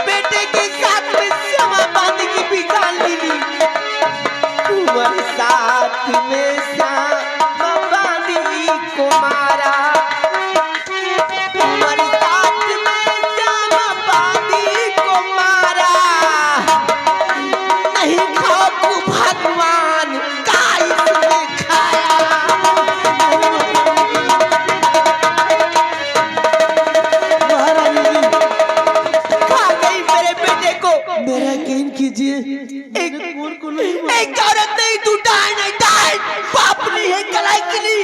बेटे के साथ में श्यामा बांध की भी जान ली। कुंवर साथ में श्यामा बांधी को मारा। कुंवर साथ में श्यामा बांधी को मारा। नहीं खाओ भगवान का इसने खाया। महारानी जी खा गई मेरे बेटे को। मेरा यकीन कीजिए एक औरत नहीं, तू डाय नहीं, डाय बाप नहीं है, कलाई की नहीं।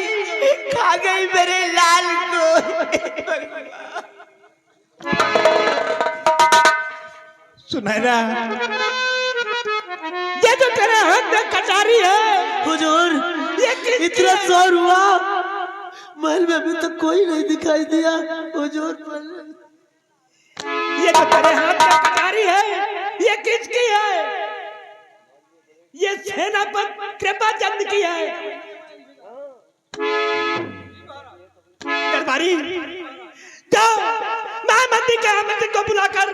खा गई मेरे लाल को। सुनैना, ये जो तेरे हाथ में कटारी है हुजूर, ये इतना शोर हुआ, महल में अभी तक कोई नहीं दिखाई दिया हुजूर। ये जो तेरे हाथ में कटारी है ये किसकी है? ये सेनापति कृपाचंद की है। दरबारी जाओ, महामंत्री के आमंत्रण को बुलाकर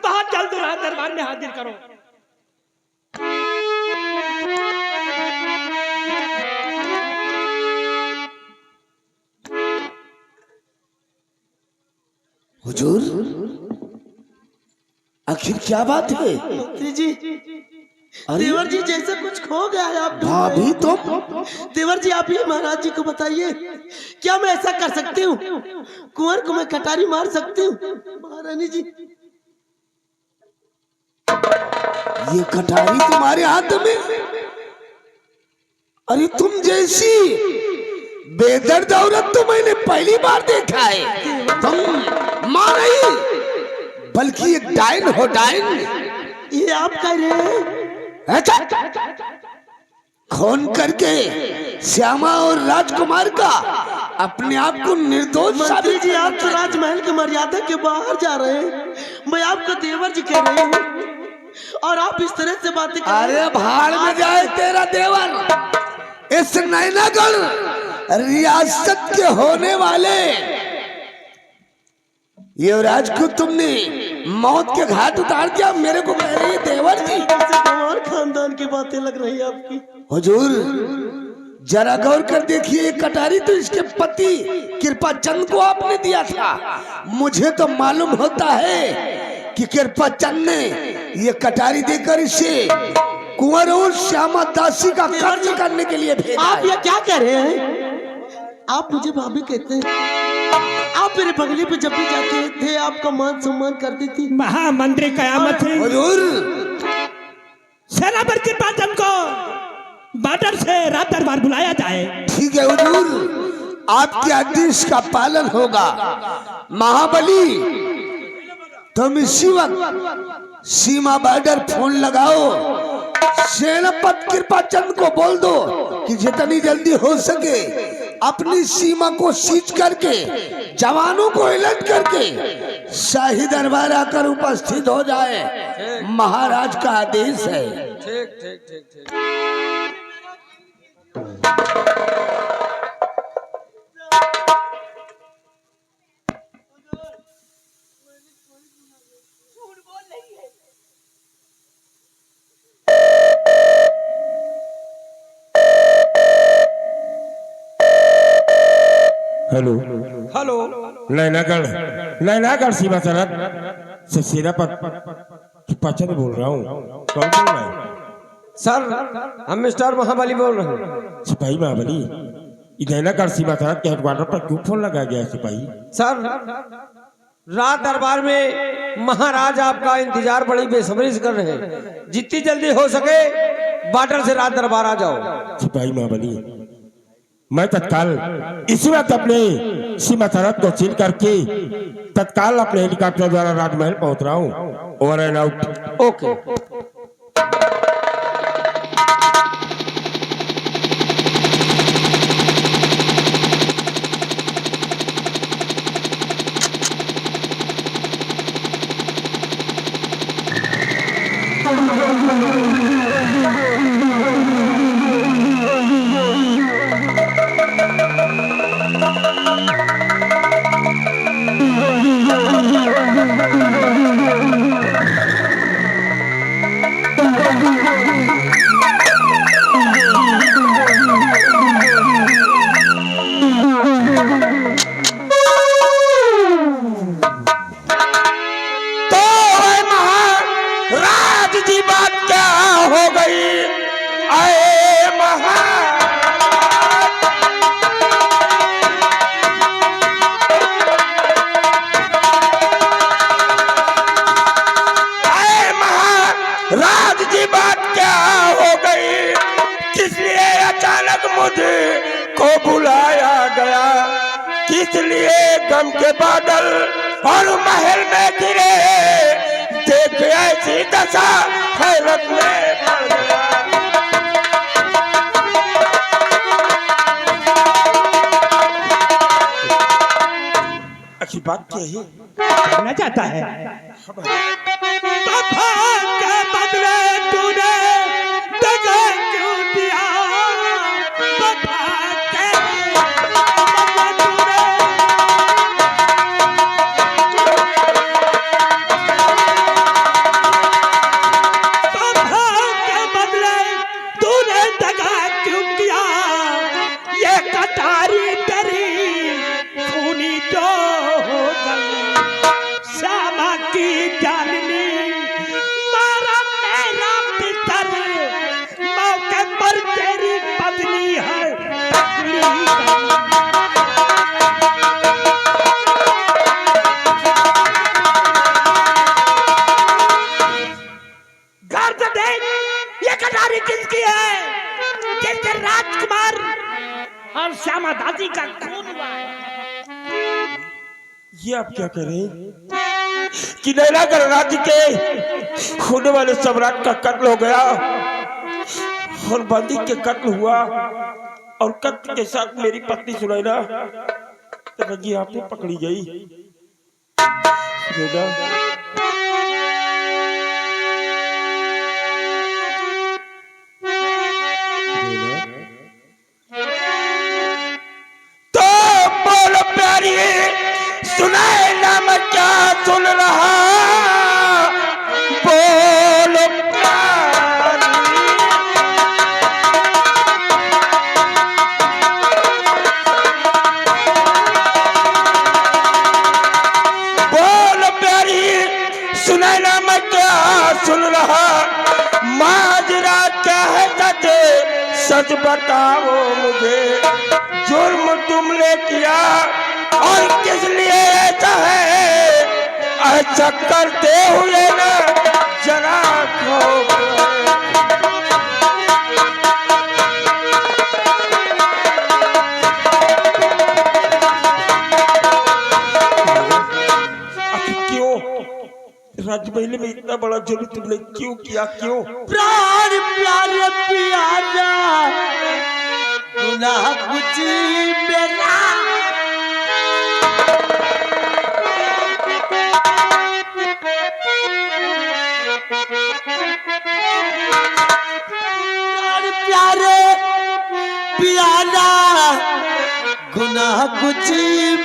बहुत जल्द रात दरबार में हाजिर करो। हुजूर, आखिर क्या बात है? मंत्री जी, देवर जी जैसे कुछ खो गया है। आप भाभी तुम? देवर जी आप ही महाराज जी को बताइए, क्या मैं ऐसा कर सकती हूँ? कुंवर को मैं कटारी मार सकती हूँ? महारानी जी, ये कटारी तुम्हारे हाथ में? अरे तुम जैसी बेदर्द औरत तो मैंने पहली बार देखा है। तुम मां नहीं बल्कि एक डायन हो, डायन। ये आप कह रहे हैं? खून करके श्यामा और राजकुमार का अपने आप को निर्दोष मंत्री जी, आप तो राजमहल की मर्यादा के बाहर जा रहे हैं। मैं आपको देवर जी कह रही हूँ और आप इस तरह से बातें कर रहे हैं। अरे भाड़ में जाए तेरा देवर। इस नैनागढ़ रियासत के होने वाले युवराज को तुमने मौत के घाट उतार दिया। मेरे को कह रही है देवर जी? हमारे खानदान की बातें लग रही है आपकी। हुजूर, जरा गौर कर देखिए, ये कटारी तो इसके पति कृपाचंद को आपने दिया था। मुझे तो मालूम होता है कि कृपाचंद ने ये कटारी देकर इसे कुंवर और श्यामा दासी का कत्ल करने के लिए भेजा। आप ये क्या कह रहे हैं? आप मुझे भाभी कहते हैं। आप मेरे बगले पे जब भी जाते थे आपका मान सम्मान करती थी। महामंत्री कयामत है। हुजूर, सेनापति कृपाचंद को बाटर से रात दरबार बुलाया जाए। ठीक है हुजूर, आपके आदेश का पालन होगा। महाबली, तुम इसी वक्त सीमा बॉर्डर फोन लगाओ। सेनापति कृपाचंद को बोल दो कि जितनी जल्दी हो सके अपनी सीमा को सीज करके जवानों को अलर्ट करके शाही दरबार आकर उपस्थित हो जाए। महाराज का आदेश है। ठीक ठीक ठीक ठीक। हेलो हेलो, नैनागढ़ सीमा सरहद से सेनापति कृपाचंद बोल रहा हूँ। कौन बोल रहा है? सर हम मिस्टर महाबली बोल रहे हैं। सिपाही महाबली, नैनागढ़ सीमा सरहद के हेडक्वार्टर पर क्यों फोन लगा गया है सिपाही? सर रात दरबार में महाराज आपका इंतजार बड़ी बेसब्री से कर रहे हैं। जितनी जल्दी हो सके बॉर्डर से रात दरबार आ जाओ। सिपाही महाबली, मैं तत्काल इसी वक्त अपने सीमा सरहद को सील करके तत्काल अपने हेलीकॉप्टर द्वारा राजमहल पहुंच रहा हूँ। Over and out. ओके। हो गई आए महाराज राज जी बात क्या हो गई किस लिए अचानक मुझे को बुलाया गया किस लिए गम के बादल और महल में गिरे देख ऐसी दशा हैरत में पड़ गया अच्छी बात क्या है करना चाहता है वफा के बदले तूने दगा क्यों दिया वफा के बदले वफा के बदले तूने दगा क्यों किया ये कटारी तेरी खूनी जो हो गई श्यामा की जाननी मारा मेरा पितर मौके पर तेरी पत्नी है घर से देख ये कटारी किसकी है जिससे राजकुमार और श्यामा दासी का खून हुआ है ये आप क्या कर रहे हैं कि नैनागढ़ राज्य के होने वाले सम्राट का कत्ल हो गया और बंदी के कत्ल हुआ और कत्ल के साथ मेरी पत्नी सुनैना रंगी हाथ में पकड़ी गई सुनैना तो बोलो प्यारी सुनाए ना मैं क्या सुन रहा बोलो प्यारी बोलो प्यारी सुनाए ना मैं क्या सुन रहा माजरा क्या है सच बताओ मुझे जुर्म तुमने किया और किस लिए ऐसा है ऐसा करते हुए ना जरा खौफ क्यों राजमहल में इतना बड़ा जुर्म तुमने क्यों किया क्यों प्राण प्यारे प्यारा गुनाह कुछ मेरा प्राण प्यारे प्यारा गुनाह कुछ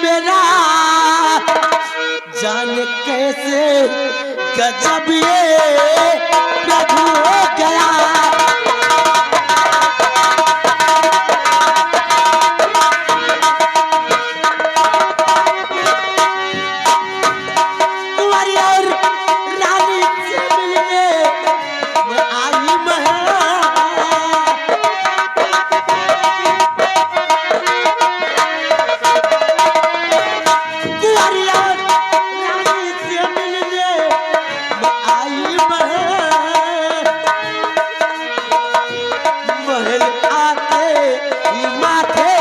मेरा जाने कैसे गजब ये प्रभु हो गया कुंवारी और रानी से मिलने मैं आई महल कुंवारी और रानी से मिलने मैं आई महल महल आते ही माथे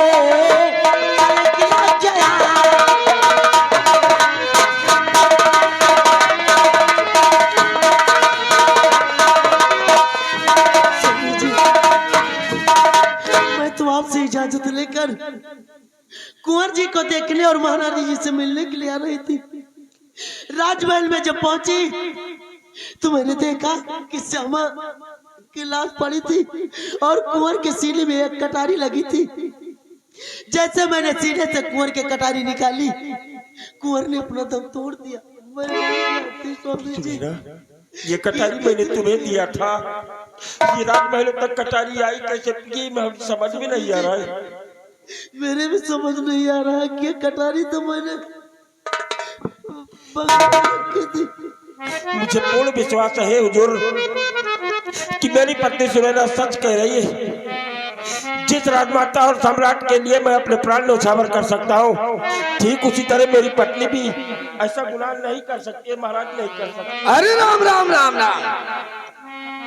पलक गया सखी जी, मैं तो आपसे इजाजत लेकर कुंवर जी को देखने और महारानी जी से मिलने के लिए आ रही थी। राजमहल में जब पहुंची तो मैंने देखा कि श्यामा की लाश पड़ी थी और कुंवर के सीने में एक कटारी लगी थी। जैसे मैंने सीने से कुंवर के कटारी निकाली, कुंवर ने अपना दम तोड़ दिया। स्वामी जी, ये कटारी मैंने तुम्हें दिया था ये राजमहल तक कटारी आई कैसे ये मैं समझ में नहीं आ रहा है मेरे भी समझ नहीं आ रहा कि ये कटारी तो मैंने बंद की थी। मुझे पूर्ण विश्वास है हुजूर कि मेरी पत्नी सुनैना सच कह रही है। जिस राजमाता और सम्राट के लिए मैं अपने प्राण न्यौछावर कर सकता हूँ, ठीक उसी तरह मेरी पत्नी भी ऐसा गुनाह नहीं कर सकती है महाराज, नहीं कर सकती। अरे राम राम राम राम,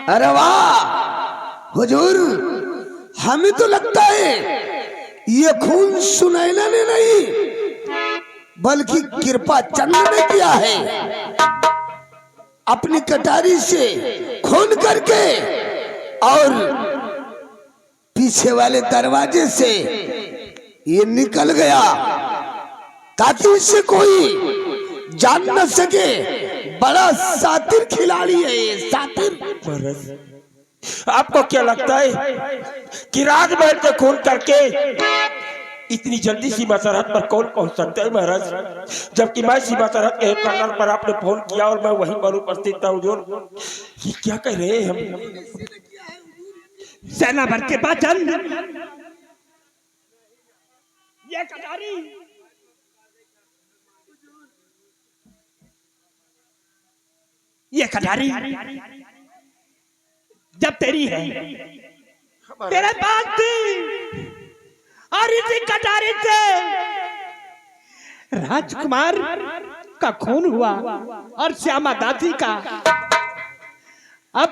अरे वाह हुजूर, हमें तो लगता है ये खून सुनैना ने नहीं बल्कि कृपा चंद ने किया है। अपनी कटारी से खून करके और पीछे वाले दरवाजे से ये निकल गया ताकि इससे कोई जान न सके। बड़ा सातिर खिलाड़ी है ये, सातिर। महाराज आपको क्या लगता है कि राजमहल से खून करके इतनी जल्दी सीमा सरहद पर कौन पहुंच सकता है महाराज? जबकि मैं सीमा सरहद के कतार पर आपने फोन किया और मैं वहीं पर उपस्थित था हुजूर। ये क्या कह रहे हैं हम? सेना भर के पाचन, ये कटारी जब तेरी है, तेरे पास थी, और इसी कटारी से राजकुमार का खून हुआ और श्यामा दासी का। अब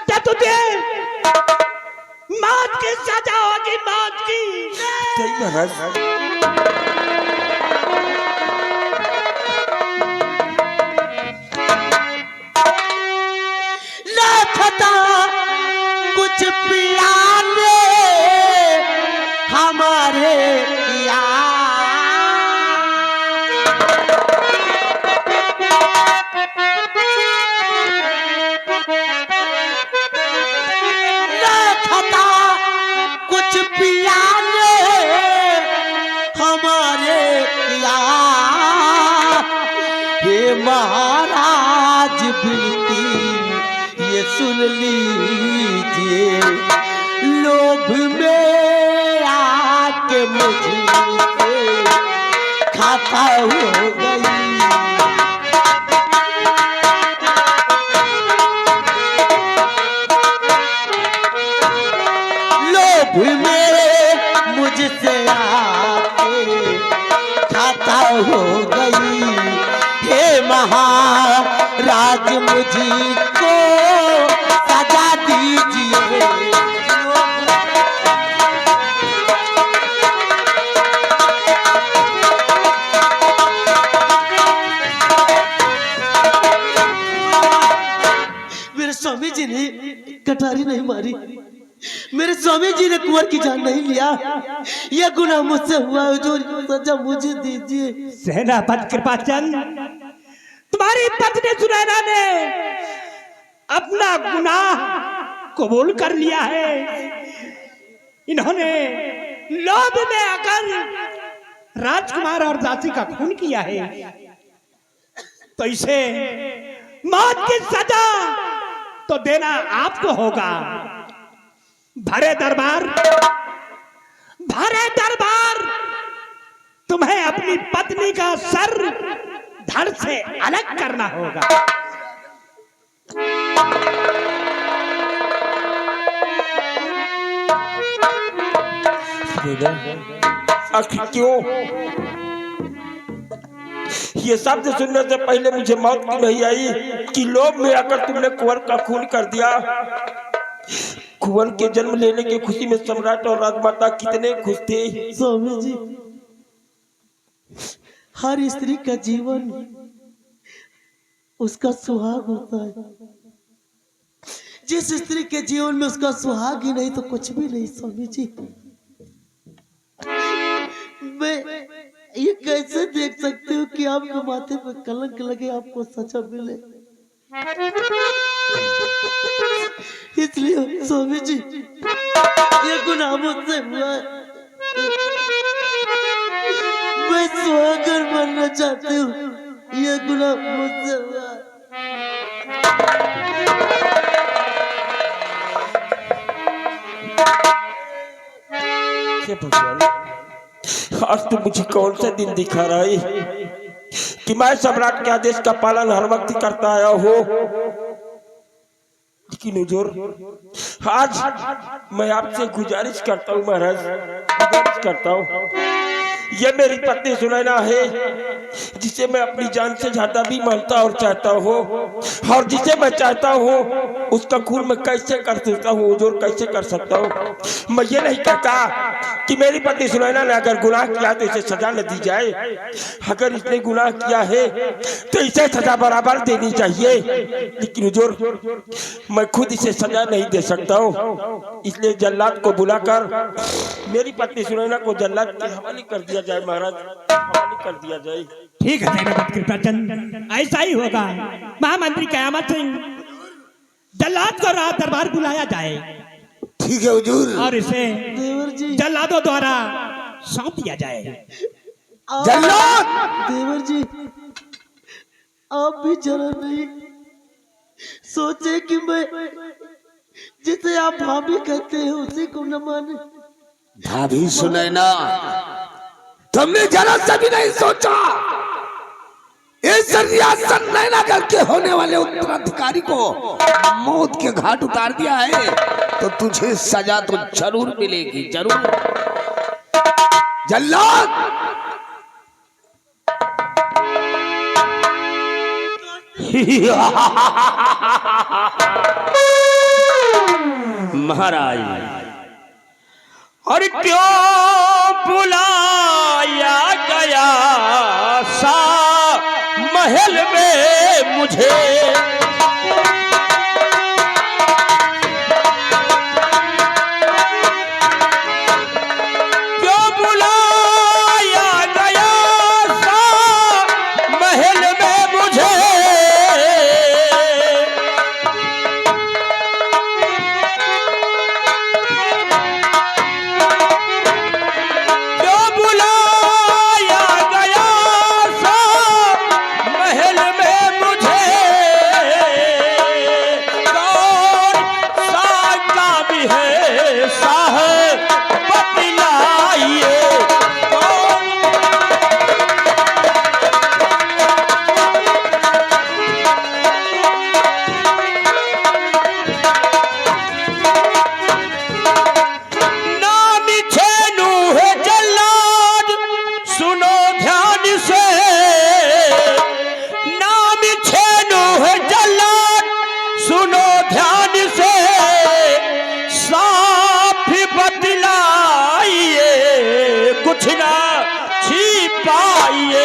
क्या तुझे मौत की सजा होगी, मौत की। सही महाराज। कुछ पिया ले हमारे किया, कुछ पिया ले हमारे किया। हे महाराज बिनती ये सुन लीजिए, लोभ में आके मुझे खाता हो गई। लोभ में मुझसे आके खाता हो गई। हे महाराज मुझको सजा दीजिए। मेरे स्वामी जी ने कटारी नहीं मारी, मेरे स्वामी जी ने कुंवर की जान नहीं लिया। यह गुनाह मुझसे हुआ है, जो सजा मुझे दीजिए। सेनापति कृपाचंद, तुम्हारी पत्नी सुनैना ने अपना गुनाह कबूल कर लिया है। इन्होंने लोभ में आकर राजकुमार और दासी का खून किया है, तो इसे मौत की सजा तो देना आपको होगा। भरे दरबार तुम्हें अपनी पत्नी का सर धड़ से अलग करना होगा। आखिर क्यों? ये शब्द सुनने से पहले मुझे मौत क्यों नहीं आई कि लोभ में आकर तुमने कुंवर का खून कर दिया। कुंवर के जन्म लेने की खुशी में सम्राट और राजमाता कितने खुश थे। स्वामी जी, हर स्त्री का जीवन उसका सुहाग होता है। जिस स्त्री के जीवन में उसका सुहाग ही नहीं तो कुछ भी नहीं। स्वामी जी, मैं ये कैसे देख सकते हो कि आपके माथे पे कलंक लगे, आपको सजा मिले। इसलिए स्वामी जी, ये गुनाह मुझसे हुआ है। मैं सुहागर बनना चाहती हूँ, ये गुनाह मुझसे हुआ है। आज तू मुझे कौन सा दिन दिखा रहा है कि मैं सम्राट के आदेश का पालन हर वक्त करता आया हो। लेकिन हुजूर आज मैं आपसे गुजारिश करता हूँ महाराज, गुजारिश करता हूँ, ये मेरी पत्नी सुनैना है जिसे मैं अपनी जान से ज्यादा भी मानता और चाहता हूँ, और जिसे मैं चाहता हूँ उसका खून मैं कैसे कर सकता हूँ हुजूर, कैसे कर सकता हूँ। मैं ये नहीं कहता कि मेरी पत्नी सुनैना ने अगर गुनाह किया तो इसे सजा न दी जाए, अगर इसने गुनाह किया है तो इसे सजा बराबर देनी चाहिए, लेकिन हुजूर मैं खुद इसे सजा नहीं दे सकता हूँ, इसलिए जल्लाद को बुलाकर मेरी पत्नी सुनैना को जल्लाद के हवाले कर दिया जाए महाराज, हवाले कर दिया जाए। ठीक है सेनापति कृपाचंद, ऐसा ही होगा। महामंत्री कयामत सिंह, जल्लाद को रात दरबार बुलाया जाए ठीक है हुजूर। और इसे देवर जी, जल्लादों द्वारा सौंप दिया जाए। जल्लाद देवर जी, आप भी जरा नहीं सोचे कि मैं जिसे आप भाभी कहते हैं उसी को न माने। भाभी सुनैना, तुमने जरा सा भी नहीं सोचा इस रियासत नैना करके होने वाले उत्तराधिकारी को मौत के घाट उतार दिया है तो तुझे सजा तो जरूर मिलेगी, जरूर। जल्लाद महाराज, और क्यों बुलाया गया सा महल में मुझे, क्यों बुलाया गया सा महल में मुझे, कुछ ना छिपाइए।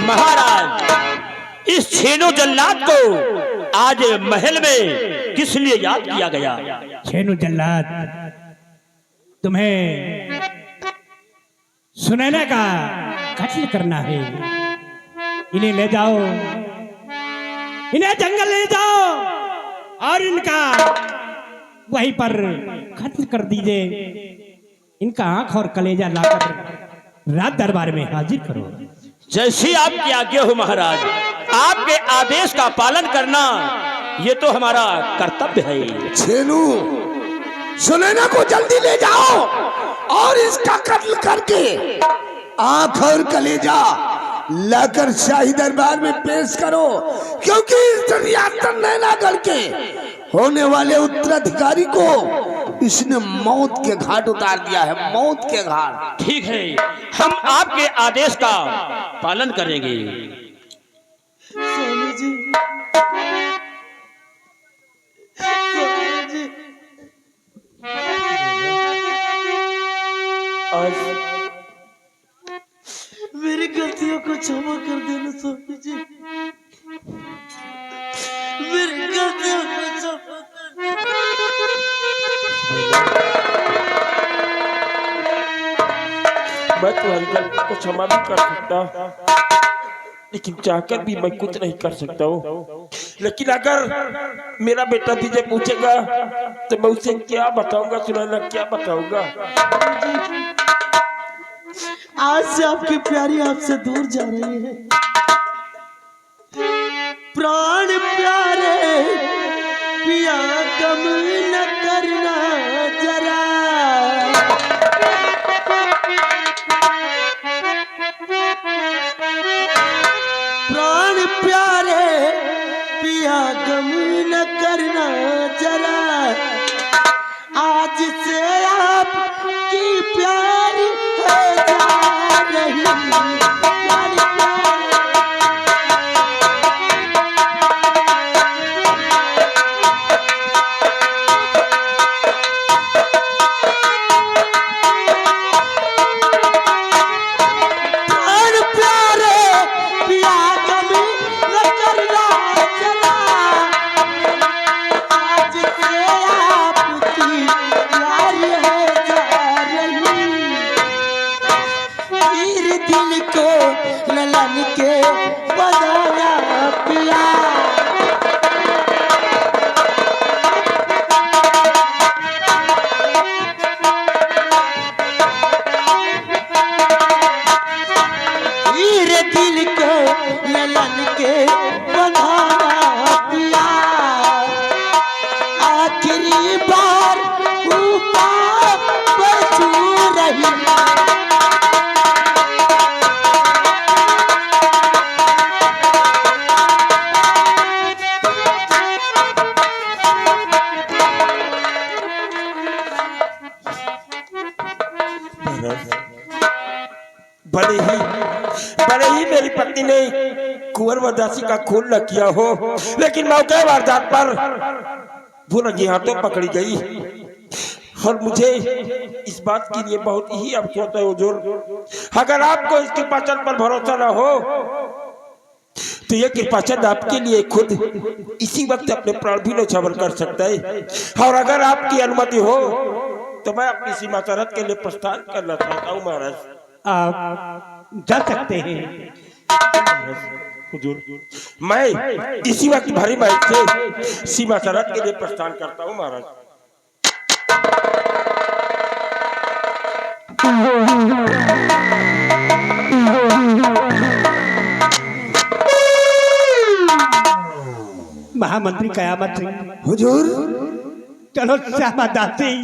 महाराज, इस छेनो जल्लाद को आज महल में किस लिए याद किया गया? छेनो जल्लाद, तुम्हें सुनैना का कत्ल करना है। इन्हें ले जाओ, इन्हें जंगल ले जाओ और इनका वहीं पर कत्ल कर दीजिए। इनका आंख और कलेजा लाकर रात दरबार में हाजिर करो। जैसी आपकी आज्ञा हो महाराज, आपके आदेश का पालन करना ये तो हमारा कर्तव्य है। छेनू, सुनैना को जल्दी ले जाओ और इसका कत्ल करके आंख और कलेजा लाकर शाही दरबार में पेश करो, क्योंकि इस रियासत नैना करके होने वाले उत्तराधिकारी को इसने मौत के घाट उतार दिया है, मौत के घाट। ठीक है, हम आपके आदेश का पालन करेंगे। स्वामी जी, स्वामी जी, आज मेरी गलतियों को क्षमा कर देना स्वामी जी, मेरी गलतियों को क्षमा कर देना। मैं तुम्हारी गलती को क्षमा भी कर सकता, लेकिन चाहकर भी मैं कुछ नहीं कर सकता हूँ। लेकिन अगर मेरा बेटा तुझे पूछेगा तो मैं उसे क्या बताऊंगा? सुनैना, क्या बताऊंगा? आज से आपकी प्यारी आपसे दूर जा रही है। प्राण प्यारी प्राण प्यारे पिया गम न करना जरा, आज से आप की प्यारी है जा रही प्यारी भले ही मेरी पत्नी ने कुंवर वदासी का खून न किया हो, लेकिन मौके वारदात पर वो रंगी हाथों पकड़ी गई। और मुझे इस बात के लिए बहुत ही अफसोस है हुजूर। अगर आपको इस कृपाचंद पर भरोसा न हो तो ये कृपाचंद आपके लिए खुद इसी वक्त अपने प्राण भी न्यौछावर कर सकता है। और अगर आपकी अनुमति हो तो मैं अपनी सीमा सरहद के लिए प्रस्थान करना चाहता हूँ महाराज। आप जा सकते हैं हुजूर, मैं इसी वक्त भारी महल से सीमा सरहद के लिए प्रस्थान करता हूँ महाराज। महामंत्री कयामत सिंह, हुजूर चलो श्यामा दासी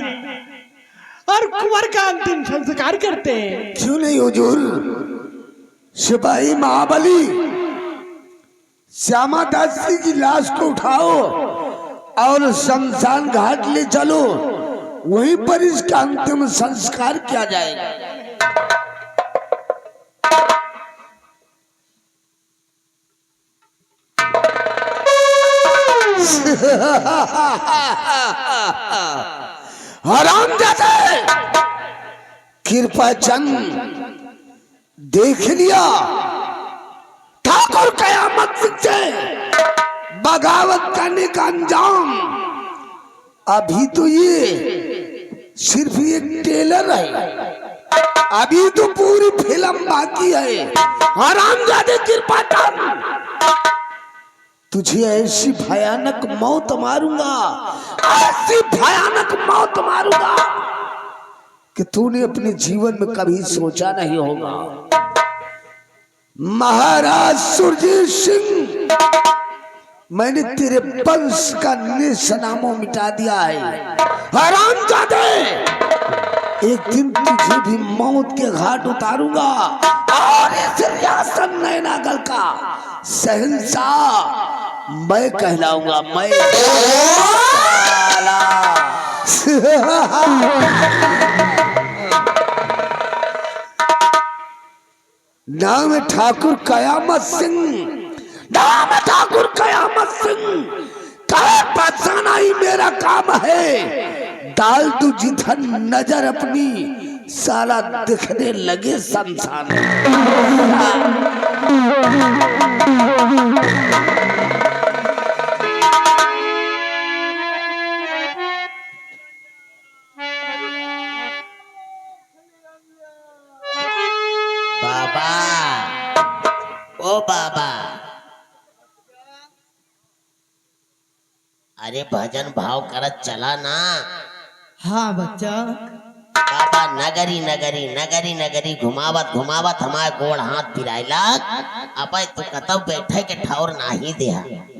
और कुंवर का अंतिम संस्कार करते हैं। क्यों नहीं हुजूर, सिपाही महाबली श्यामा दासी की लाश को उठाओ और शमशान घाट ले चलो, वहीं पर इसका अंतिम संस्कार किया जाएगा। हरामजादे, कृपाचंद देख लिया ठाकुर कयामत से बगावत करने का अंजाम। अभी तो ये सिर्फ एक टेलर है, अभी तो पूरी फिल्म बाकी है। हरामजादे कृपाचंद, तुझे ऐसी भयानक मौत मारूंगा, ऐसी भयानक मौत मारूंगा कि तूने अपने जीवन में कभी सोचा नहीं होगा। महाराज सुरजीत सिंह, मैंने तेरे वंश का निशानामो मिटा दिया है। हरामजादे, एक दिन तुझे भी मौत के घाट उतारूंगा और इस रियासत नैनागल का शहंशाह मैं कहलाऊंगा। मैं नाम है ठाकुर कयामत सिंह, नाम है ठाकुर कयामत सिंह। कहे पहचाना ही मेरा काम है। डाल तू जिधर नजर अपनी, साला दिखने लगे शमशान। बाबा, ओ बाबा, अरे भजन भाव करत चला ना। हाँ बच्चा, बाबा नगरी नगरी नगरी नगरी घुमावत घुमावत हमारे गोड़ हाथ पिराइला। अब तू कतब बैठे के ठौर नहीं दे।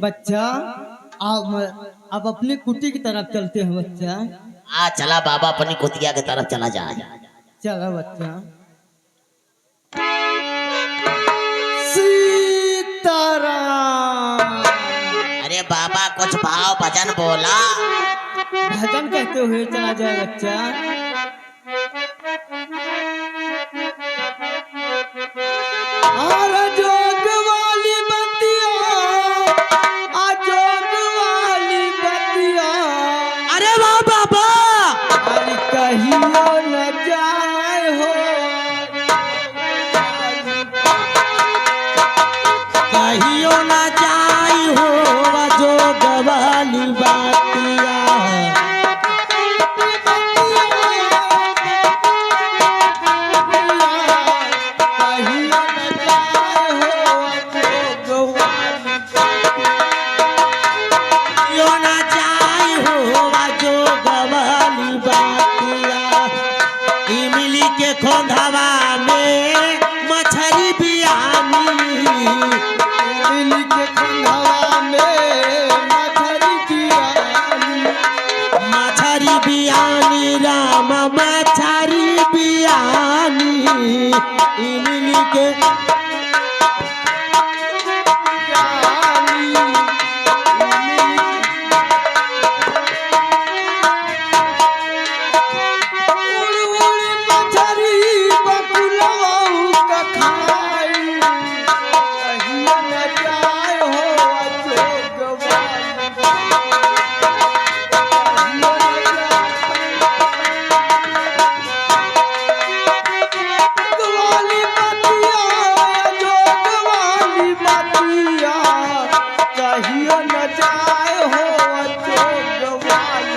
बच्चा अब अपनी कुटी की तरफ चलते हैं बच्चा। आ चला बाबा, अपनी कुतिया की तरफ चला जाए। चला बच्चा। सीता भजन बोला। भजन कहते हुए चला जाए बच्चा। और जोग वाली बतिया, जोग वाली बतिया, अरे वाह बाबा, अरे कहियो न जाए हो, कहियो ना जाई हो जो गवाली बातिया। कहियो न जाए हो जोग वाली, कहियो ना जाई हो जो गवाली बातिया। इमली के खोंधवा में मछरी बियानी, इमली के खोंधवा में मछरी बियानी, मछरी बियानी राम मछरी बियानी। इमली के कहियो न जाए हो जोग वाली।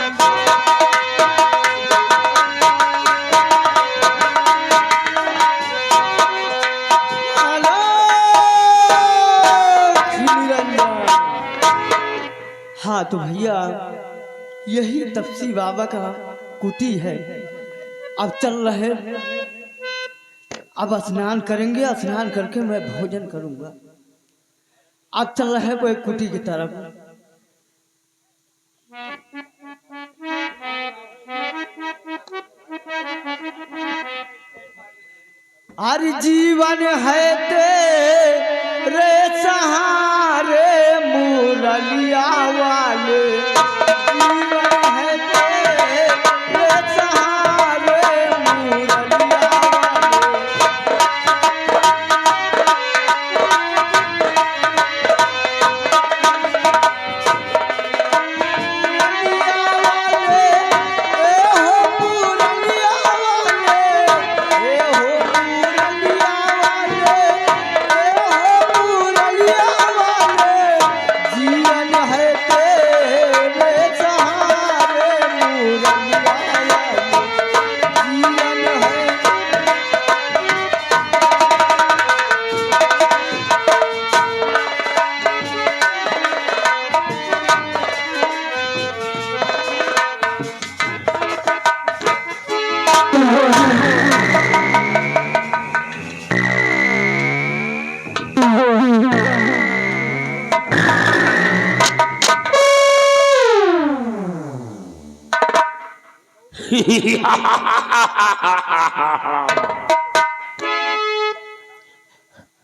हाँ तो भैया यही तपसी बाबा का कुटी है। अब चल रहे, अब स्नान करेंगे, स्नान करके मैं भोजन करूंगा। अब चल रहे कोई कुटी की तरफ। हर जीवन है तेरे सहारे मुरलिया वाले, जीवन है तेरे सहारे मुरलिया वाले।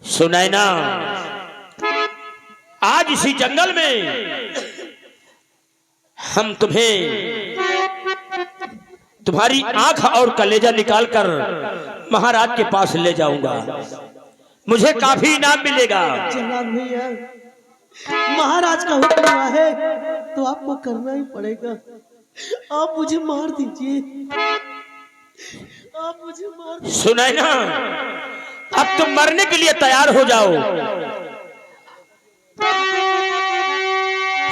सुनाई ना, आज इसी जंगल में हम तुम्हें तुम्हारी आंख और कलेजा निकालकर महाराज के पास ले जाऊंगा। मुझे काफी इनाम मिलेगा। जनाब भैया, महाराज का हुक्म है तो आपको करना ही पड़ेगा। आप मुझे मार दीजिए, आप मुझे मार दीजिए। सुनाई ना, अब तुम मरने के लिए तैयार हो जाओ।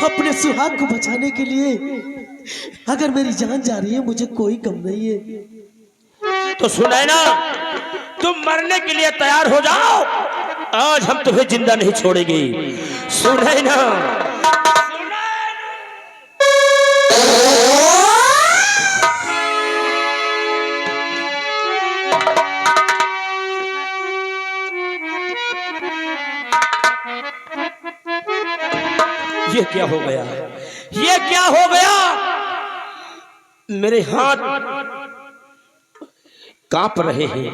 अपने सुहाग को बचाने के लिए अगर मेरी जान जा रही है, मुझे कोई कम नहीं है। तो सुनाई ना, तुम मरने के लिए तैयार हो जाओ। आज हम तुम्हें जिंदा नहीं छोड़ेंगे। सुनाई ना, ये क्या हो गया, ये क्या हो गया? मेरे हाथ कांप रहे हैं,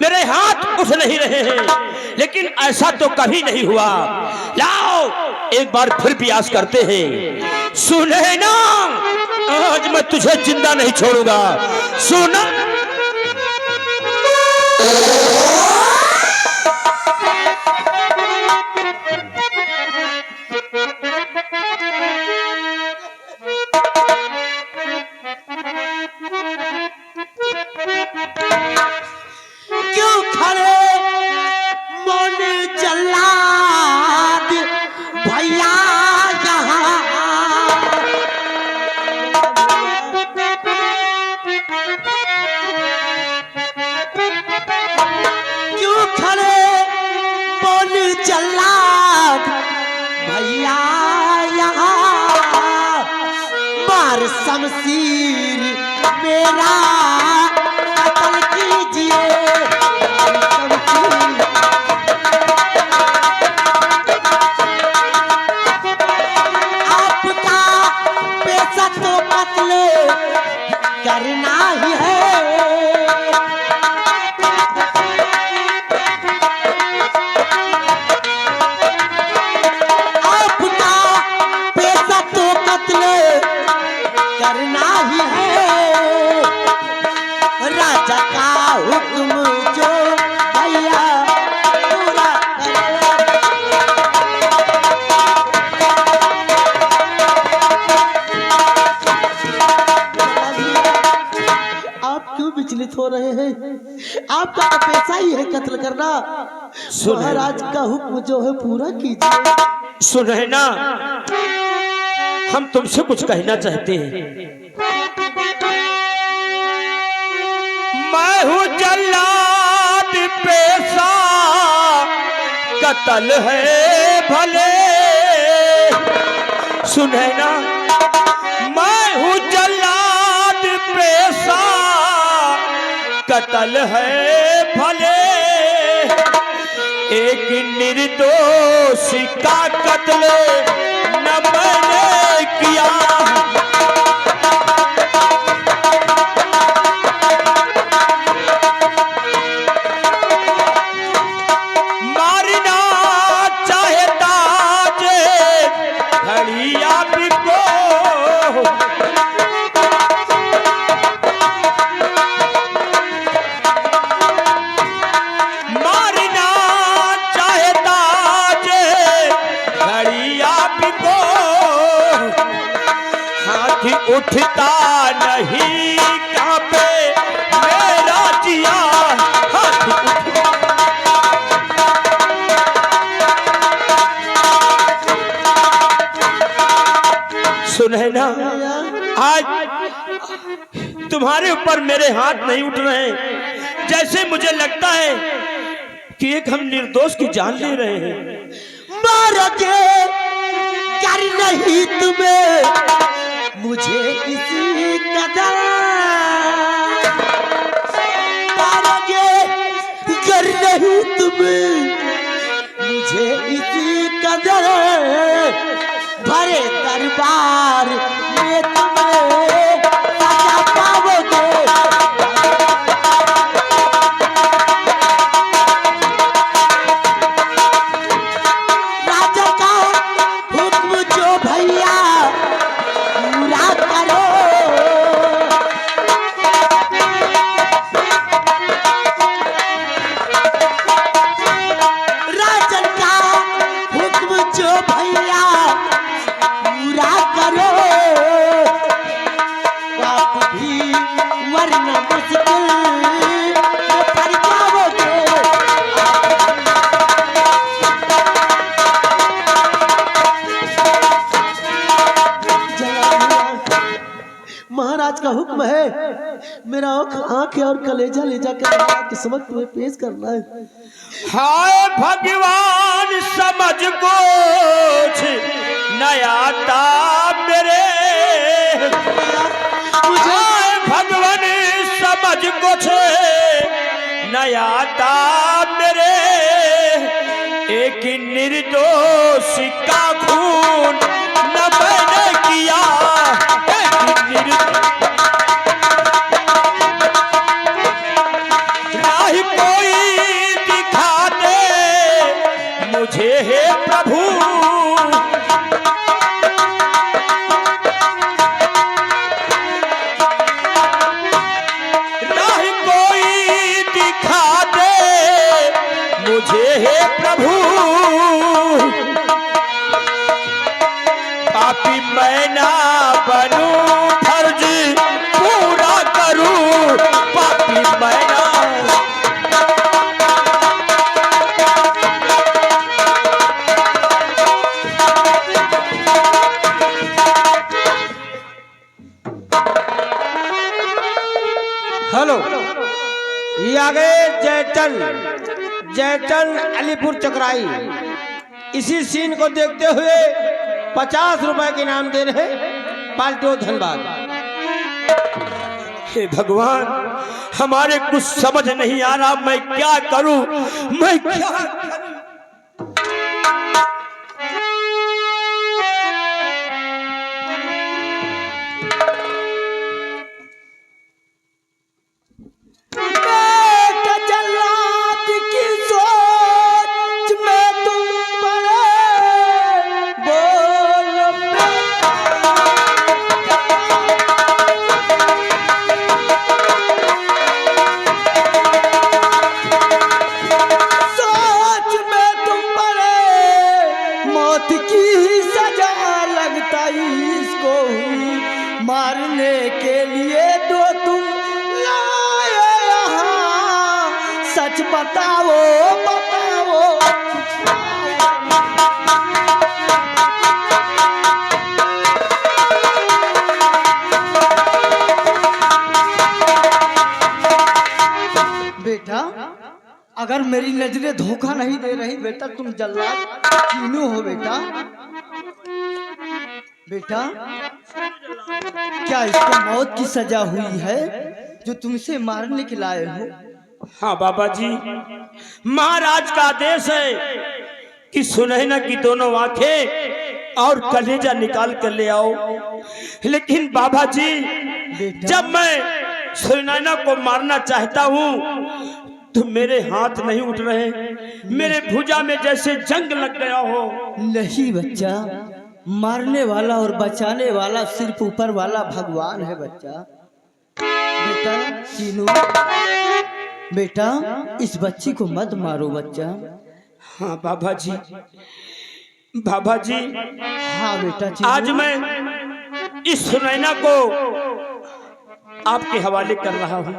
मेरे हाथ उठ नहीं रहे हैं, लेकिन ऐसा तो कभी नहीं हुआ। लाओ एक बार फिर प्रयास करते हैं। सुने ना, आज मैं तुझे जिंदा नहीं छोड़ूंगा। सुना क्यों खड़े मन जल्लाद भैया यहाँ? क्यों खड़े मन जल्लाद भैया यहाँ? मार शमशीर मेरा कत्ल कीजिए। आपका पैसा तो कत्ल करना ही है। आपका पैसा तो कत्ल करना ही है। राजा का हुक्म जो भैया पूरा करे। आप क्यों विचलित हो रहे हैं? आपका तो पैसा ही है कत्ल करना। महाराज का हुक्म जो है पूरा कीजिए। सुने ना, हम तुमसे कुछ कहना चाहते हैं। मैं हूँ जल्लाद, पेशा कत्ल है भले। सुने ना, मैं हूँ जल्लाद, पेशा कत्ल है भले। एक निर्दोष का कत्ल न मैंने किया। मारना चाहे ताजे घड़िया बिको। मारना चाहे ताजे घड़िया बिको। हाथी उठता नहीं कांपे मेरा जिया। हाथी उठता सुने ना, आज तुम्हारे ऊपर मेरे हाथ नहीं उठ रहे। जैसे मुझे लगता है कि एक हम निर्दोष की जान ले रहे हैं। मारोगे कर नहीं तुम्हें मुझे इसी कदर। मारोगे कर नहीं तुम्हें मुझे इसी कदर। भरे दरबार में तुम्हें सजा पाओगे। राजा का हुक्म जो भैया पूरा करो। राजन का हुक्म जो भैया पूरा करो। आप भी वरना मुश्किल में पड़ जाओगे। महाराज का हुक्म है, मेरा आंखें और कलेजा ले जाकर महाराज के समक्ष में पेश करना है। हाय भगवान समझ कुछ नया था मेरे। हाय भगवान समझ कुछ नया था मेरे। एक निर्दोष का खून न मैंने किया। एक निर्दोष राह कोई दिखा दे मुझे हे प्रभु। जयचंद अलीपुर चकराई। इसी सीन को देखते हुए 50 रुपए के इनाम दे रहे पाल्टियो धनबाद। हे भगवान, हमारे कुछ समझ नहीं आ रहा, मैं क्या करूं, मैं क्या करूं? मारने के लिए तो तुम लाए यहाँ, सच बताओ बताओ। बेटा, अगर मेरी नजरें धोखा नहीं दे रही बेटा, तुम जल्लाद चीनू हो बेटा। बेटा, क्या इसको मौत की सजा हुई है जो तुमसे मारने के लाए हो? हाँ बाबा जी, महाराज का आदेश है कि सुनैना की दोनों आंखें और कलेजा निकाल कर ले आओ। लेकिन बाबा जी, जब मैं सुनैना को मारना चाहता हूँ तो मेरे हाथ नहीं उठ रहे, मेरे भुजा में जैसे जंग लग गया हो। नहीं बच्चा, मारने वाला और बचाने वाला सिर्फ ऊपर वाला भगवान है बच्चा। बेटा चीनू, बेटा इस बच्ची को मत मारो बच्चा। हाँ बाबा जी, बाबा जी। हाँ बेटा चीनू, आज मैं इस सुनैना को आपके हवाले कर रहा हूँ।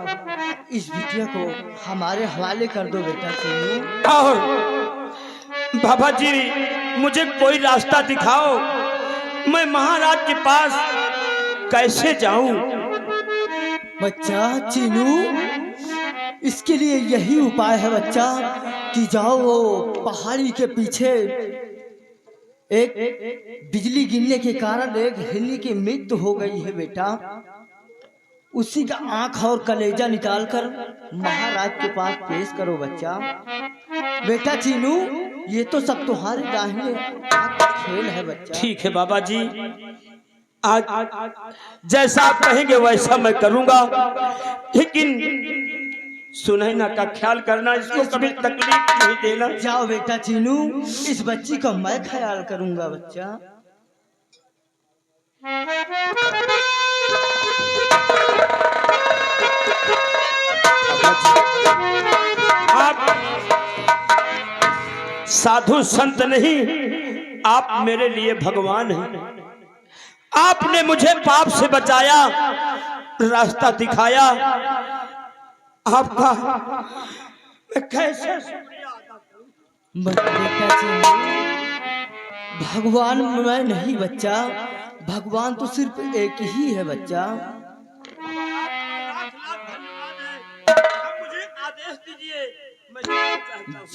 इस बिटिया को हमारे हवाले कर दो बेटा चीनू। और बाबा जी, मुझे कोई रास्ता दिखाओ, मैं महाराज के पास कैसे जाऊं? बच्चा चीनू, इसके लिए यही उपाय है बच्चा कि जाओ वो पहाड़ी के पीछे एक बिजली गिरने के कारण एक हिरनी की मृत्यु हो गई है बेटा। उसी का आंख और कलेजा निकालकर महाराज के पास पेश करो बच्चा। बेटा चीनू, ये तो सब तुम्हारे दाहिने हाथ का खेल है बच्चा। ठीक है बाबा जी, आज जैसा आप कहेंगे वैसा मैं करूंगा, लेकिन सुनैना का ख्याल करना, इसको कभी तकलीफ नहीं देना। जाओ बेटा चीनू, इस बच्ची का मैं ख्याल करूंगा बच्चा। आप साधु संत नहीं, आप मेरे लिए भगवान हैं। आपने मुझे पाप से बचाया, रास्ता दिखाया। आपका मैं कैसे बेटा चीनू, भगवान मैं नहीं बच्चा, भगवान तो सिर्फ एक ही है बच्चा। मुझे आदेश दीजिए,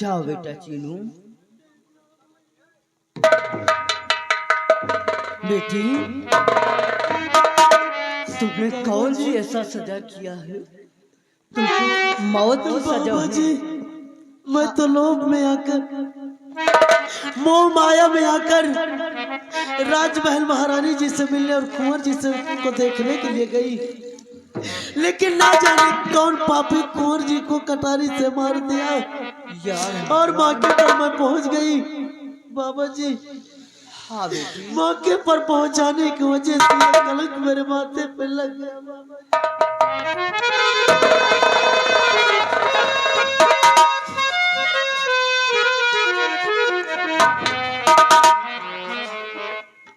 जाओ बेटा चीनू। बेटी, तुमने कौन सी ऐसा सजा किया है? तुमको मौत की सजा बाबाजी, मैं तो लोभ में आकर, मोह माया में आकर राजमहल महारानी जी से मिलने और कुंवर जी से को देखने के लिए गई, लेकिन ना जाने कौन पापी कुंवर जी को कटारी से मार दिया यार। और मौके पर मैं पहुंच गई बाबा जी। हाँ बेटी, मौके पर पहुंचाने की वजह से ये कलंक मेरे माथे पे लग गया बाबा।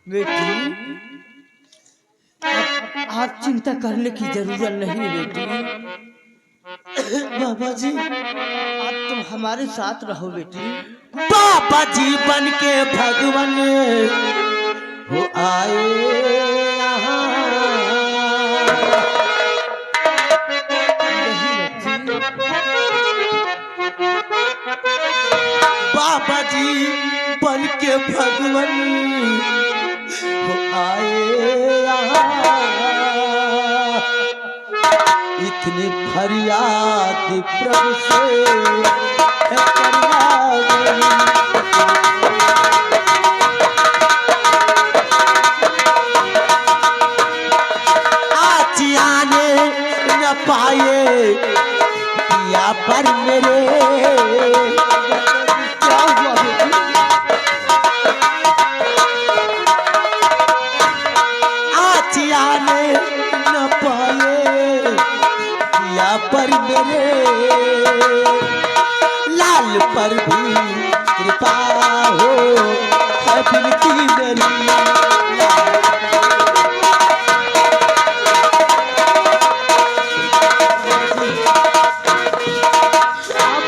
बेटी, आप चिंता करने की जरूरत नहीं बेटी। बाबा जी, आप तुम हमारे साथ रहो बेटी। बाबा जी बन के भगवान वो आए यहाँ। नहीं बच्ची, के भगवान हो आए यहाँ। इतनी फरियाद प्रभु से है करवाई। आज आने न पाए पिया पर मेरे, क्या हुआ बेटी? आज आने न पाए पिया पर मेरे, लाल पर भी कृपा हो है बिनती मेरी।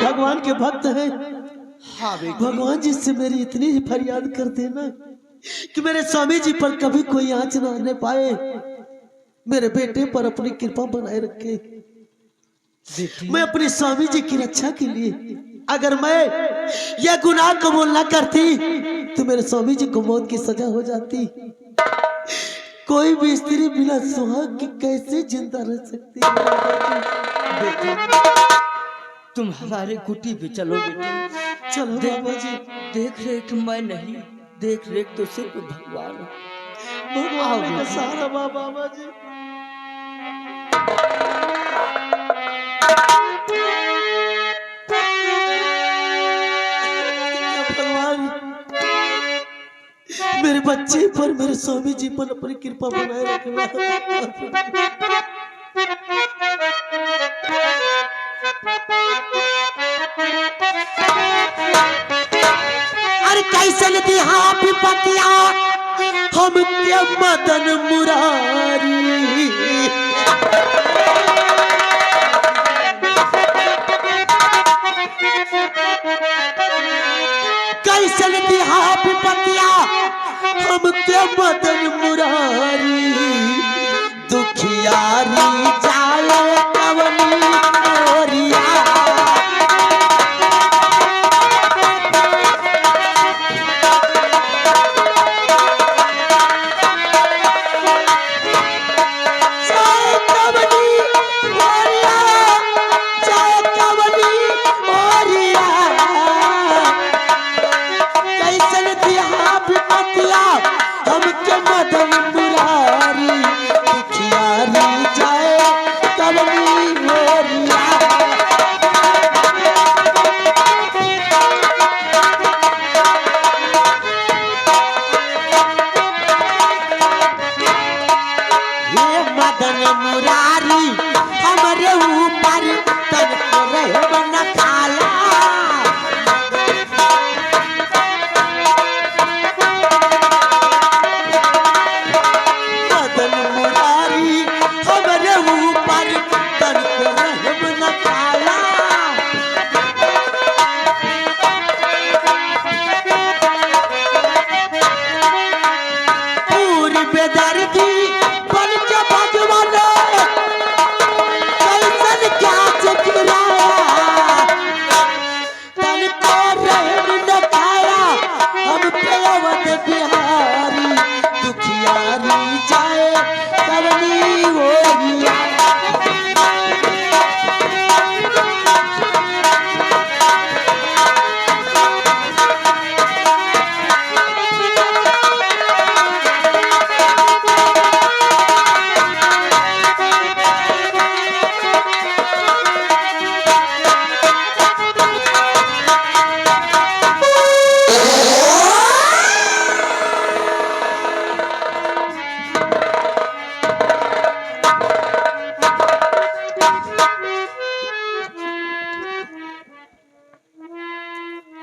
भगवान के भक्त हैं। हाँ बेटी, भगवान जी से मेरी इतनी फरियाद कर देना कि मेरे स्वामी जी पर कभी कोई आंच ना आने पाए, मेरे बेटे पर अपनी कृपा बनाए रखे। बेटी मैं अपने स्वामी जी की रक्षा के लिए अगर मैं यह गुनाह कबूल न करती तो मेरे स्वामी जी को मौत की सजा हो जाती। कोई भी स्त्री बिना सुहाग के कैसे जिंदा रह सकती है? बेटी तुम हमारे कुटी पे चलो बेटी। चलो बाबा जी। देख रेख मैं नहीं, देख रेख तो सिर्फ भगवान है। भगवान का सहारा बाबा जी। भगवान मेरे बच्चे पर, मेरे स्वामी जी पर अपनी कृपा बनाए रखना। अरे कैसे दिहा विपतिया हम के मदन मुरारी। कैसे दिहा विपतिया हम के मदन मुरारी। दुखियारी जाए कवनी मोरिया।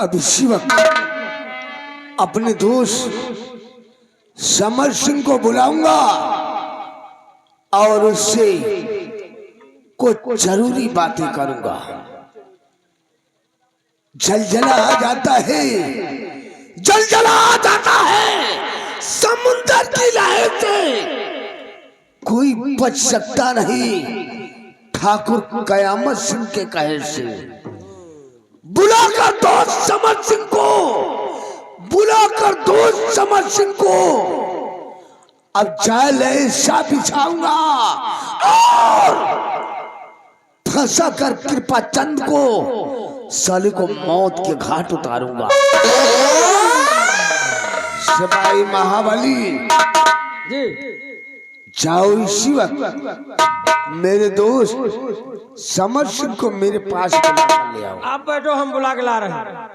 अभिषेक अपने दोस्त समर सिंह को बुलाऊंगा और उससे कुछ जरूरी बातें करूंगा। जलजला आ जाता है, जलजला आ जाता है समुद्र की लहर से, कोई बच सकता नहीं ठाकुर कयामत सिंह के कहर से। बुलाकर दोस्त समर सिंह को, बुलाकर दोस्त समर सिंह को अब जाल ऐसा बिछाऊंगा और फंसा कर कृपा चंद को साले को मौत के घाट उतारूंगा। सिपाही महाबली जी जाओ इसी वक्त मेरे दोस्त समर सिंह को मेरे पास बुला कर ले आओ। आप बैठो, हम बुला के ला रहे हैं।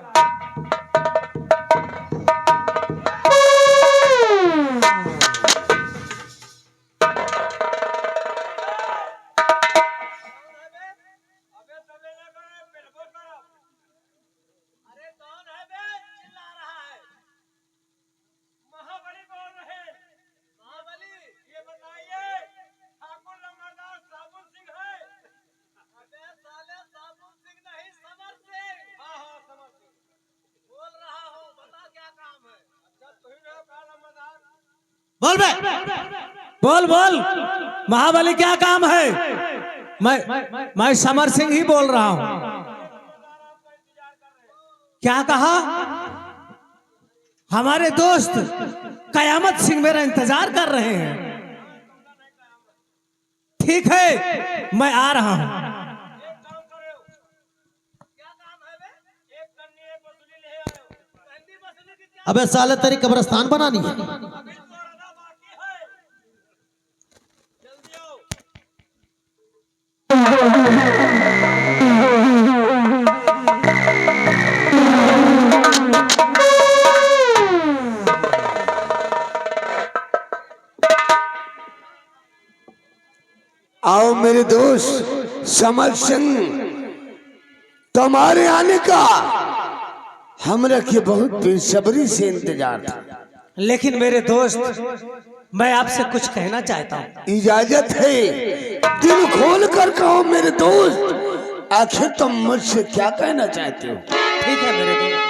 बोल बे, बोल बोल, महाबली क्या काम है? मैं समर सिंह ही बोल रहा हूं। क्या कहा? हमारे दोस्त कयामत सिंह मेरा इंतजार कर रहे हैं। ठीक है, मैं आ रहा हूं। अबे साले तेरी कब्रिस्तान बनानी है। आओ मेरे दोस्त समर सिंह, तुम्हारे आने का हमरा के बहुत बेसब्री से इंतजार था। लेकिन मेरे दोस्त, मैं आपसे कुछ कहना चाहता हूँ। इजाजत है? दिल खोल कर कहो मेरे दोस्त, आखिर तुम मुझसे क्या कहना चाहते हो? ठीक है मेरे दोस्त।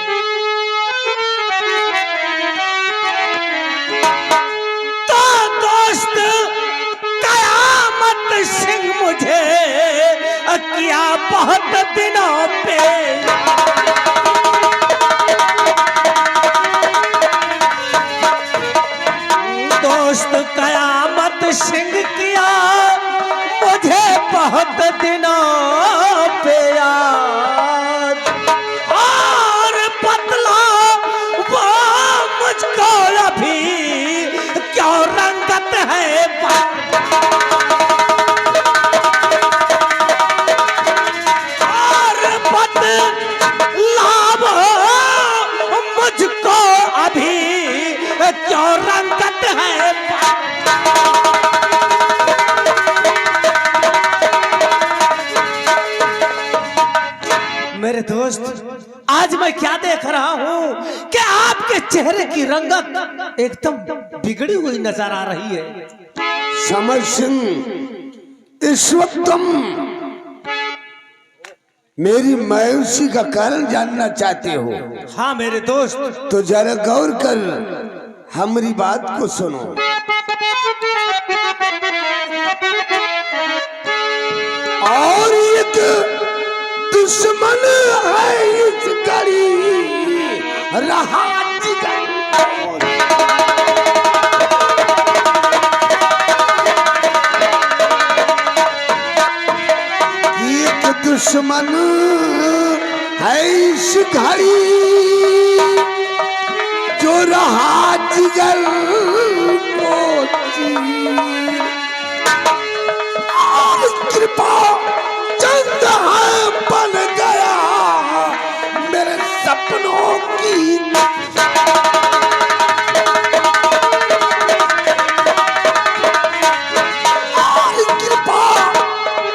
तो दोस्त कयामत सिंह मुझे किया बहुत दिनों पे, दोस्त कयामत सिंह किया मुझे बहुत दिनों पे याद, और बदला वो मुझको अभी क्यों रंगत है। और बदला वो मुझको अभी क्यों रंगत है। मेरे दोस्त, आज मैं क्या देख रहा हूं कि आपके चेहरे की रंगत एकदम बिगड़ी हुई नजर आ रही है। समर सिंह, इस वक्त तुम मेरी मायूसी का कारण जानना चाहते हो? हाँ मेरे दोस्त। तो जरा गौर कर हमारी बात को सुनो। और एक दुश्मन है इस घड़ी रहा जिगर, एक दुश्मन है इस घड़ी जो रहा जिगर को चीर। और कृपा चंद है बन गया मेरे सपनों की। और कृपा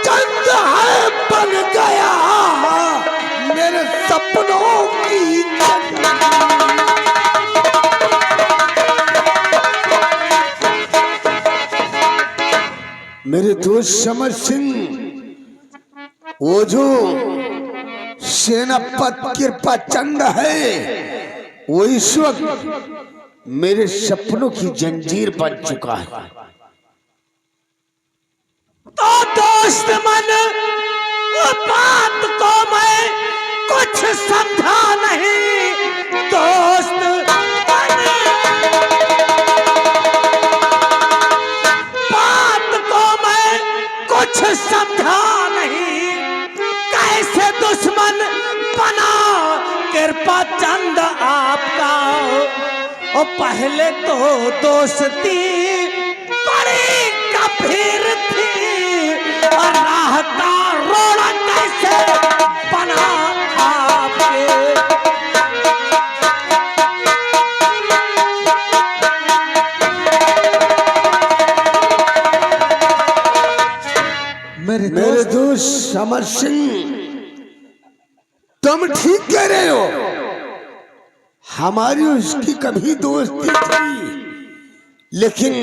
चंद है बन गया मेरे सपनों की। मेरे दोस्त समर सिंह, वो जो सेनापति कृपा चंद है वो इस वक्त मेरे सपनों की जंजीर बन चुका है। तो दोस्त मन, बात को मैं कुछ समझा नहीं। दोस्त मन और पहले तो दोस्ती बड़ी गंभीर थी और राह का रोड़ा कैसे बना आपके। मेरे दोस्त समर सिंह, तुम ठीक कह रहे हो। हमारी उसकी कभी दोस्ती थी, लेकिन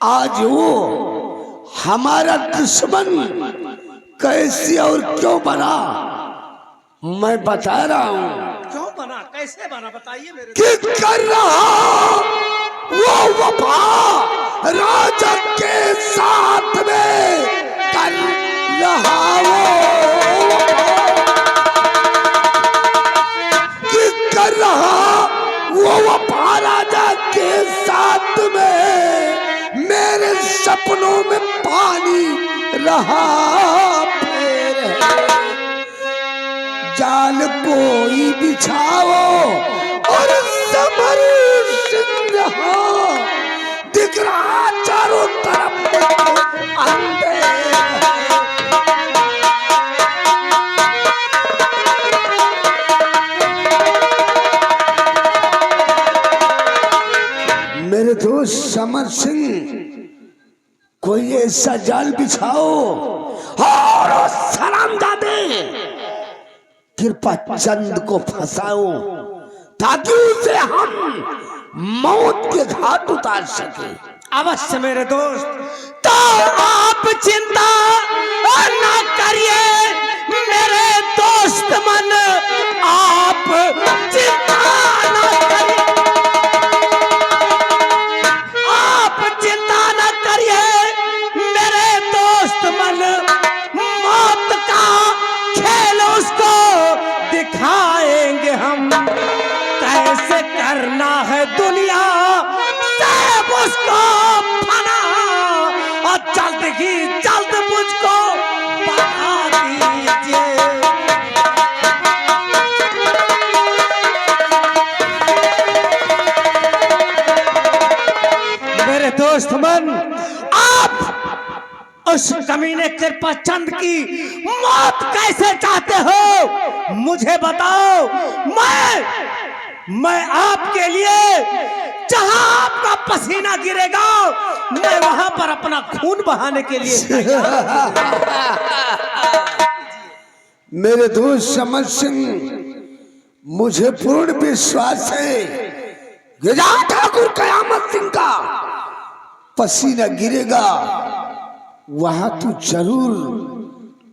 आज वो हमारा दुश्मन कैसे और क्यों बना, मैं बता रहा हूं। क्यों बना, कैसे बना, बताइए मेरे। कि कर रहा वो वफा राजा के साथ में, कर रहा वो कि कर रहा वो वफा राजा के साथ में, मेरे सपनों में पानी रहा फिर है। जाल कोई बिछाओ और समर सिंह दिख रहा चारों तरफ अंधेर। मेरे दोस्त समर सिंह, कोई ऐसा जाल बिछाओ और सलामजादे कृपा चंद को फंसाओ, ताकि उसे हम मौत के घाट उतार सके। अवश्य मेरे दोस्त, तो आप चिंता न करिए मेरे दोस्त मन, आप चिंता न करिए, आप चिंता न करिए मेरे दोस्त मन। मौत का खेल उसको दिखाएंगे हम, कैसे करना है दुनिया से उसको फना, और जल्द ही जल्द मुझको बता दीजिए। मेरे दोस्त मन, आप उस कमीने कृपा चंद की मौत कैसे चाहते हो, मुझे बताओ। मैं आपके लिए जहां आपका पसीना गिरेगा, मैं वहां पर अपना खून बहाने के लिए। मेरे दोस्त समर सिंह, मुझे पूर्ण विश्वास है कि जहां ठाकुर कयामत सिंह का पसीना गिरेगा, वहां तू जरूर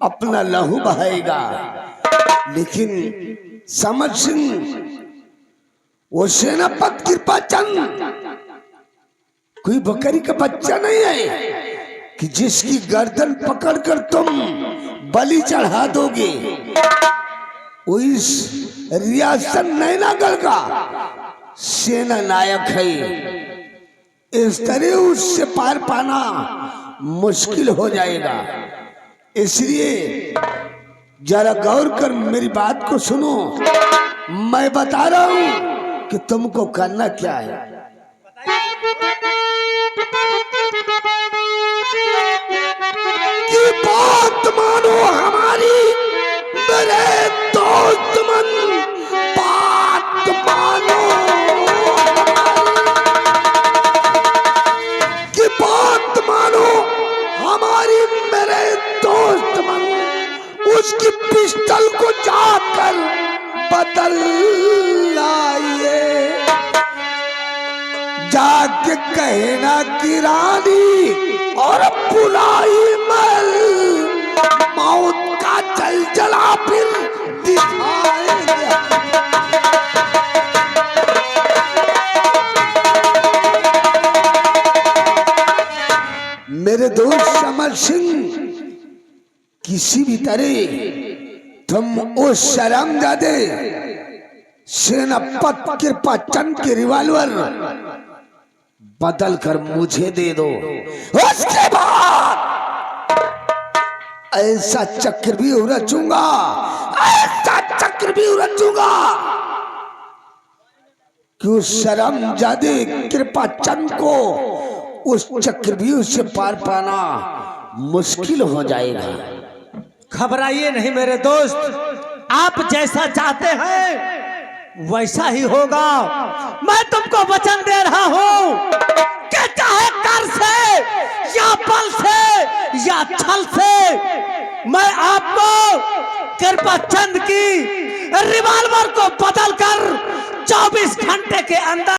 अपना लहू बहाएगा। लेकिन समर सिंह, वो सेनापति कृपा चंद कोई बकरी का बच्चा नहीं है कि जिसकी गर्दन पकड़कर तुम बलि चढ़ा दोगे। वो इस रियासत नैनागढ़ का सेना नायक है। इस तरह उससे पार पाना मुश्किल हो जाएगा। इसलिए जरा गौर कर मेरी बात को सुनो। मैं बता रहा हूं कि तुमको करना क्या है। कि बात मानो हमारी मेरे दोस्त मन, बात मानो कि बात मानो हमारी मेरे दोस्त मन। उसकी पिस्टल को जाकर बदल लाइए, जाके कहना कि रानी और बुलाई मल, मौत का जलजला फिर दिखाएंगे। मेरे दोस्त समर सिंह, किसी भी तरह तुम उस शर्मजादे सेनापति कृपा चंद के रिवॉल्वर बदल कर मुझे दे दो। उसके बाद ऐसा चक्र भी रचूंगा, ऐसा चक्र भी रचूंगा कि उस शर्मजादे कृपा चंद को उस चक्रव्यूह से पार पाना मुश्किल हो जाएगा। घबराइए नहीं मेरे दोस्त, आप जैसा चाहते हैं वैसा ही होगा। मैं तुमको वचन दे रहा हूं कि चाहे कर से या बल से या छल से मैं आपको कृपा चंद की रिवॉल्वर को बदल कर 24 घंटे के अंदर